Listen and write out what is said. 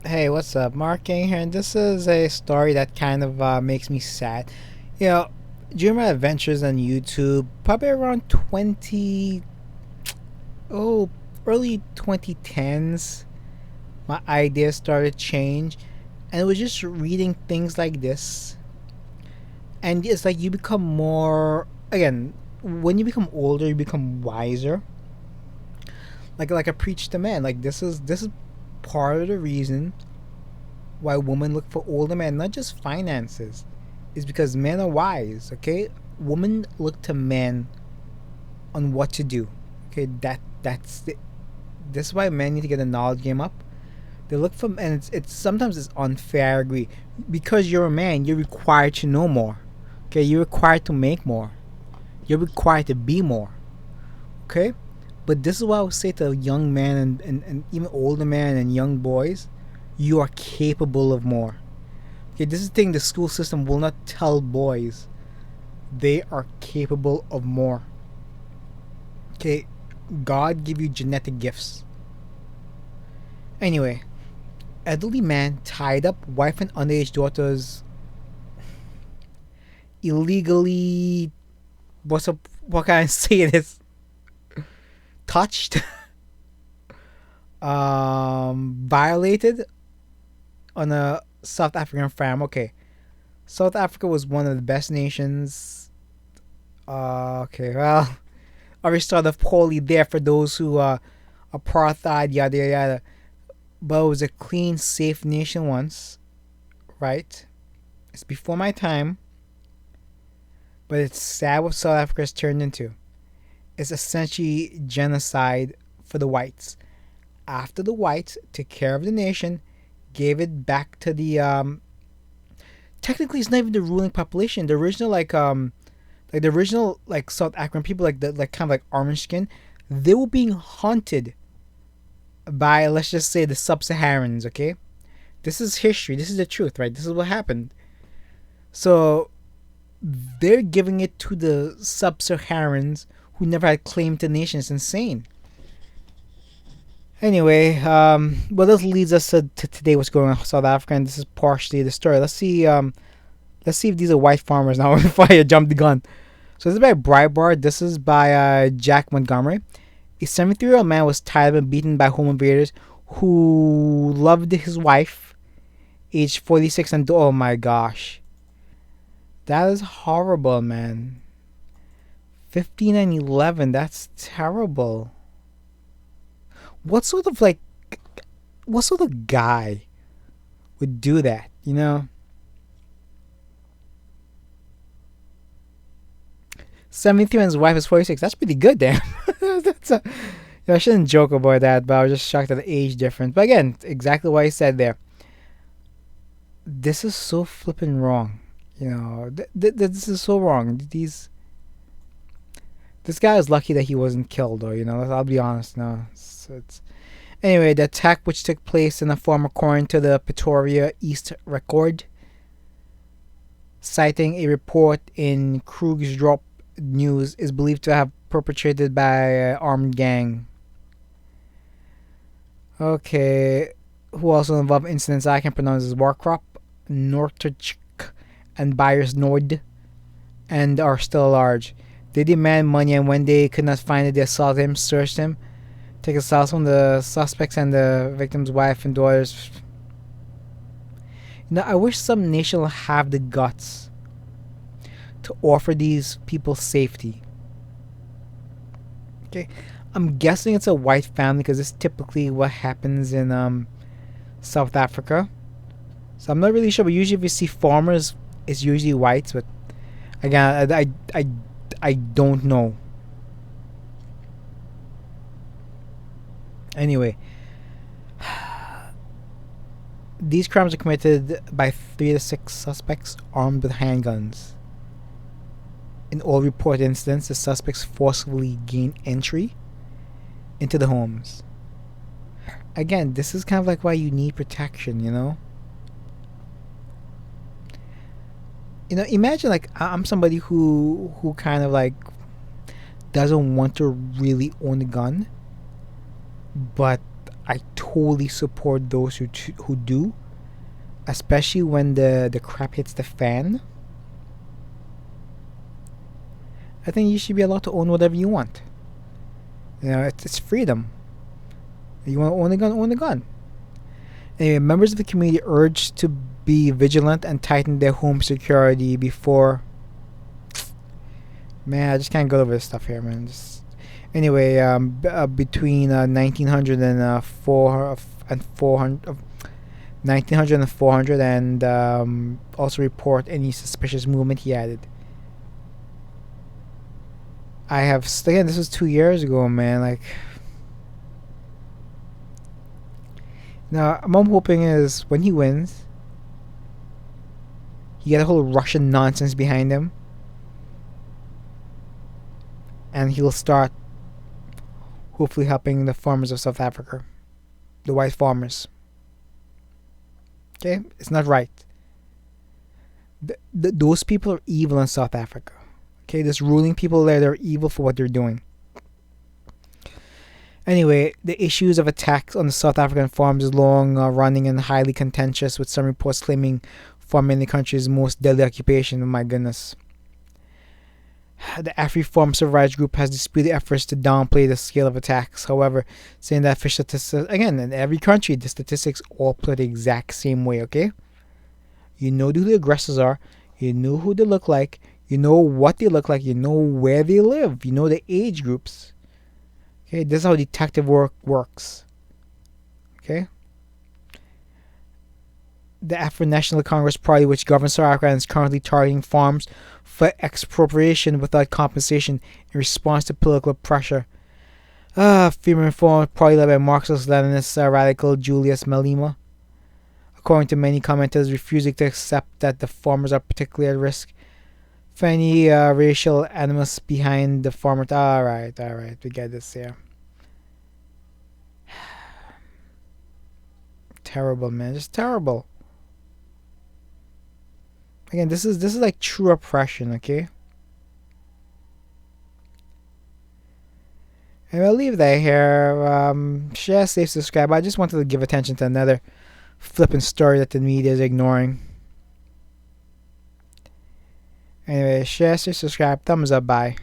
Hey, what's up? Mark King here, and this is a story that kind of makes me sad. You know, during my adventures on YouTube, probably around 20, early 2010s, my ideas started to change, and it was just reading things like this. And it's like you become more, again, when you become older, you become wiser. Like I preach to men, like this is part of the reason why women look for older men, not just finances, is because men are wise. Okay, women look to men on what to do. Okay, this is why men need to get the knowledge game up. They look for, and it's sometimes it's unfair. I agree, because you're a man, you're required to know more. Okay, you're required to make more. You're required to be more. Okay, but this is what I would say to young men and even older men and young boys. You are capable of more. Okay, this is the thing the school system will not tell boys. They are capable of more. Okay, God give you genetic gifts. Anyway, elderly man tied up wife and underage daughters illegally. What's up? What can I say? This touched, violated on a South African farm. Okay, South Africa was one of the best nations. Okay, well, I started poorly there for those who apartheid, yada yada yada. But it was a clean, safe nation once, right? It's before my time, but it's sad what South Africa has turned into. It's essentially genocide for the whites. After the whites took care of the nation, gave it back to the technically it's not even the ruling population. The original like the original like South African people, like the like kind of like orange skin, they were being hunted by, let's just say, the sub-Saharans. Okay, this is history. This is the truth, right? This is what happened. So they're giving it to the sub-Saharans who never had claim to the nation. It's insane. Anyway, well, this leads us to today. What's going on in South Africa, and this is partially the story. Let's see if these are white farmers now. Before I jump the gun. So this is by Breitbart. This is by Jack Montgomery. A 73-year-old man was tied up and beaten by home invaders who loved his wife, aged 46, and oh my gosh, that is horrible, man. 15 and 11. That's terrible. What sort of like, what sort of guy would do that? 73 and his wife is 46. That's pretty good, damn. That's a, I shouldn't joke about that, but I was just shocked at the age difference. But again, exactly what I said there. This is so flipping wrong. This is so wrong. This guy is lucky that he wasn't killed, or I'll be honest. No, anyway. The attack, which took place in a farm, according to the Pretoria East Record, citing a report in Krugersdorp News, is believed to have perpetrated by an armed gang. Okay, who also involved incidents I can pronounce as Warkrop, Norterch, and Buyers Nord, and are still large. They demand money, and when they could not find it, they assaulted him, searched him, take a cell from the suspects and the victim's wife and daughters. I wish some nation will have the guts to offer these people safety. Okay, I'm guessing it's a white family because it's typically what happens in South Africa. So I'm not really sure, but usually if you see farmers, it's usually whites. But again, I don't know. Anyway, these crimes are committed by 3 to 6 suspects armed with handguns. In all reported incidents, the suspects forcibly gain entry into the homes. Again, this is kind of like why you need protection. Imagine like I'm somebody who kind of like doesn't want to really own a gun, but I wholly support those who do, especially when the crap hits the fan. I think you should be allowed to own whatever you want. You know, it's freedom. You want to own a gun, own a gun. Anyway, members of the community urged to be vigilant and tighten their home security before. Man, I just can't go over this stuff here, man. Anyway, between 1900 and 400, 1900 and 400, and also report any suspicious movement. He added. Again, this was 2 years ago, man. Like, now, what I'm hoping is when he wins, he get a whole Russian nonsense behind him, and he'll start hopefully helping the farmers of South Africa, the white farmers. Okay, it's not right. Those people are evil in South Africa. Okay, this ruling people there, they're evil for what they're doing. Anyway, the issues of attacks on the South African farms is long running and highly contentious, with some reports claiming farming in the country's most deadly occupation. Oh my goodness. The AfriFarm Survivors Group has disputed efforts to downplay the scale of attacks, however, saying that official statistics, again, in every country, the statistics all play the exact same way, okay? You know who the aggressors are, you know who they look like, you know what they look like, you know where they live, you know the age groups. Okay, this is how detective work works. Okay? The African National Congress Party, which governs South Africa, is currently targeting farms for expropriation without compensation in response to political pressure. Freedom Reform Party led by Marxist-Leninist radical Julius Malema. According to many commenters, refusing to accept that the farmers are particularly at risk for any racial animus behind the farmer. Alright, we get this here. Terrible, man, just terrible. Again, this is like true oppression, okay? And I'll leave that here. Share, save, subscribe. I just wanted to give attention to another flipping story that the media is ignoring. Anyway, share, save, subscribe, thumbs up, bye.